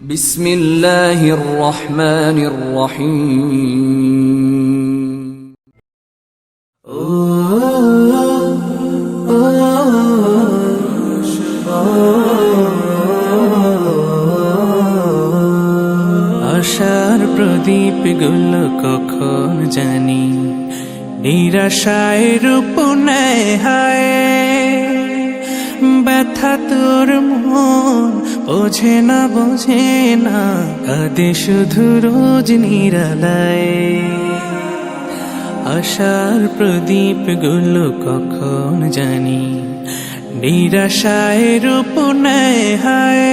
বিসমিল্লাহির রহমানির রহিম। আশার প্রদীপ গুলো কখন জানি নিরাশায় রূপ নেয় হায়। ব্যথা তোর মন বোঝে না কাঁদে শুধু রোজ নিরালায়। আশার প্রদীপ গুলো কখন জানি নিরাশায় রূপ নেয় হায়।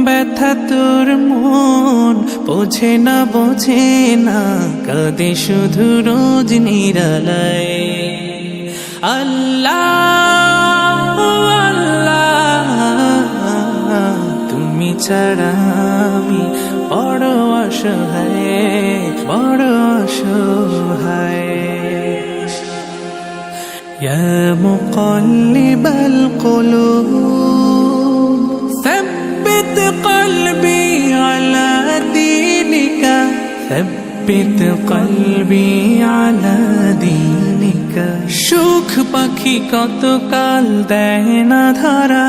ব্যথা তোর মন বোঝে না কাঁদে শুধু রোজ নিরালায়। আল্লাহ আল্লাহ তুমি ছাড়া আমি বড় অসহায়। ইয়া মুকাল্লিবাল কুলুব ثبت قلبي على دينك ثبت قلبي على دينك। সুখ পাখি কত কাল দেয় না ধরা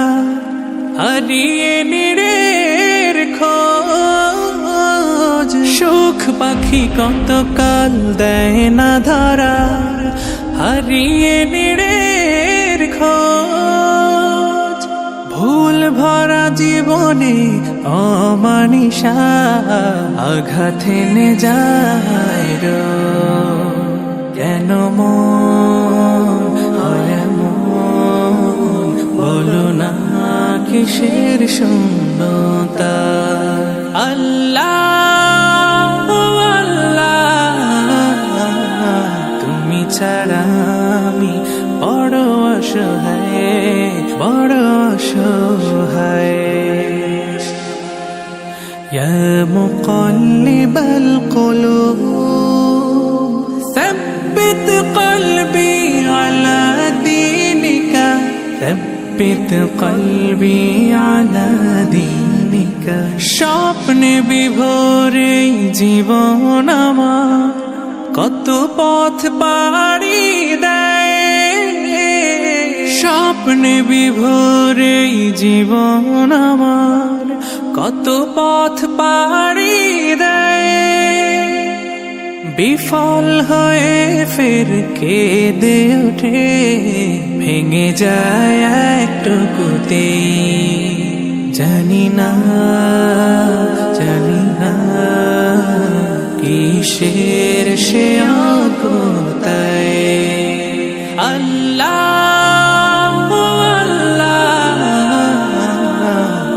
হারিয়ে নিরের খোঁজ। সুখ পাখি কত কাল দেয় না ধরা হারিয়ে নিরের খোঁজ। ভুল ভরা জীবনে অমানিসা আঘাত এনে যায় রোজ। কেন মন হয় এমন বলো না কিসের শূন্যতা। আল্লাহ আল্লাহ তুমি ছাড়া আমি বড় অসহায়। ইয়া মুকাল্লিবাল কুলুব ثبت قلبي على دينك ثبت قلبي على دينك। স্বপ্নে বিভোরে জীবন আমার কত পথ পাড়ি দেয়। স্বপ্নে বিভোরে জীবন আমার কত পথ পাড়ি দেয়। বিফল হয়ে ফের কেঁদে ওঠে ভেঙে যায় একটুকুতে। জানি না কিসের সে আকুতায়। আল্লাহ আল্লাহ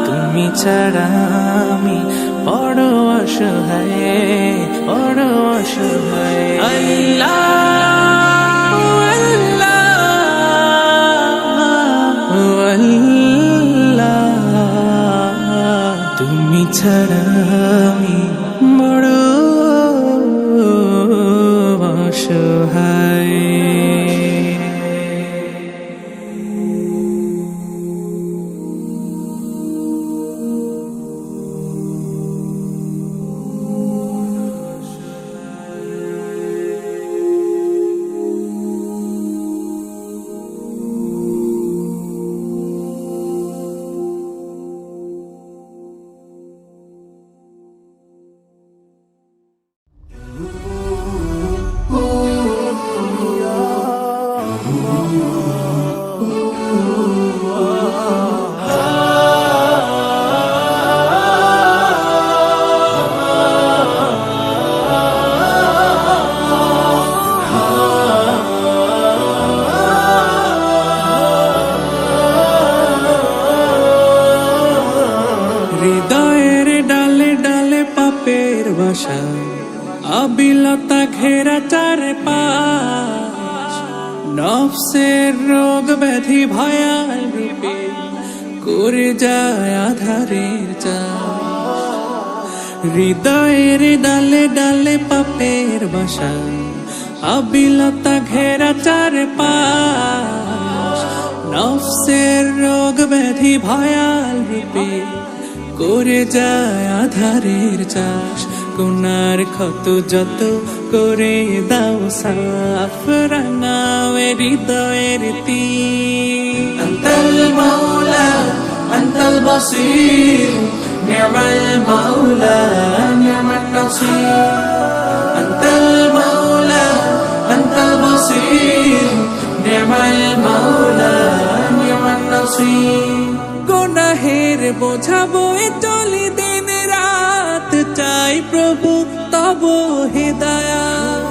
তুমি ছাড়া আমি বড় অসহায়। আল্লাহ আল্লাহ তুমি ছাড়া আমি বড় অসহায়। হৃদয়ের ডালে ডালে পাপের বাসা আবিলতা ঘেরা চারপাশ। নফসের রোগ ব্যাধি ভয়াল রূপে করে যায় আধারের চাষ। হৃদয়ের ডালে ডালে পাপের বাসা আবিলতা ঘেরা চারপাশ। নফসের রোগ ব্যাধি ভয়াল রূপে করে যায় আধারের চাষ, গুনার ক্ষত যত করে দাও সাফ, রাঙাওয়ে হৃদয়ের তীর। আন্তাল মাওলা আন্তাল বাসীর, নি'মাল মাওলা নি'মান নাসীর। আন্তাল মাওলা আন্তাল বাসীর, নি'মাল মাওলা নি'মান নাসীর। গুনাহের বোঝা বয়ে চলি দিন রাত, চাই প্রভু তব হিদায়াত।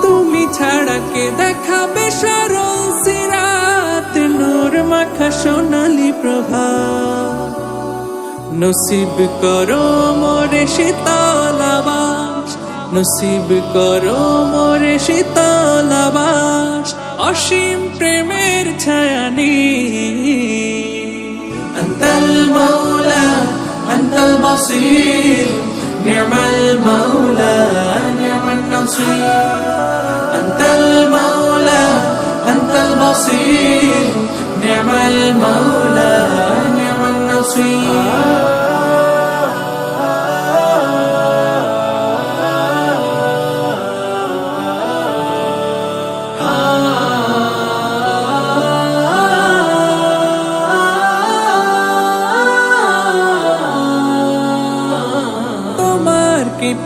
তুমি ছাড়া কে দেখাবে সরল সিরাত, নূর মাখা সোনালি প্রভাত। নসিব করো মোরে শীতল আবাস, নসিব করো মোরে শীতল আবাস, অসীম প্রেমের ছায়া নিয়ে। আন্তাল মাওলা আন্তাল বাসীর, নি'মাল মাওলা নি'মান নাসীর। আন্তাল মাওলা আন্তাল বাসীর, নি'মাল মাওলা নি'মান নাসীর।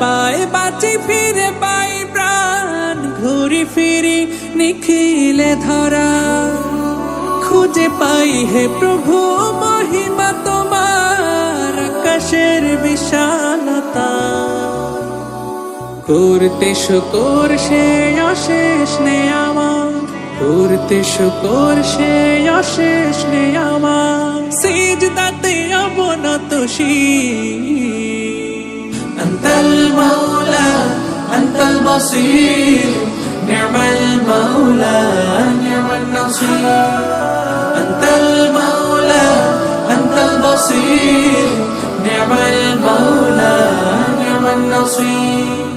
পায় বাঁচি ফিরে পাই প্রাণ, ঘুরি ফিরি নিখিলে ধরা, খুঁজে পাই হে প্রভু মহিমা তোমার, আকাশের বিশালতা। করতে শুকর সে অশেষ নেয়ামত, করতে শুকর সে অশেষ নেয়ামত, সিজদাতে অবনত শির। আন্তাল মাওলা আন্তাল বাসীর, নি'মাল মাওলা নি'মান নাসীর। আন্তাল মাওলা আন্তাল বাসীর, নি'মাল মাওলা নি'মান নাসীর।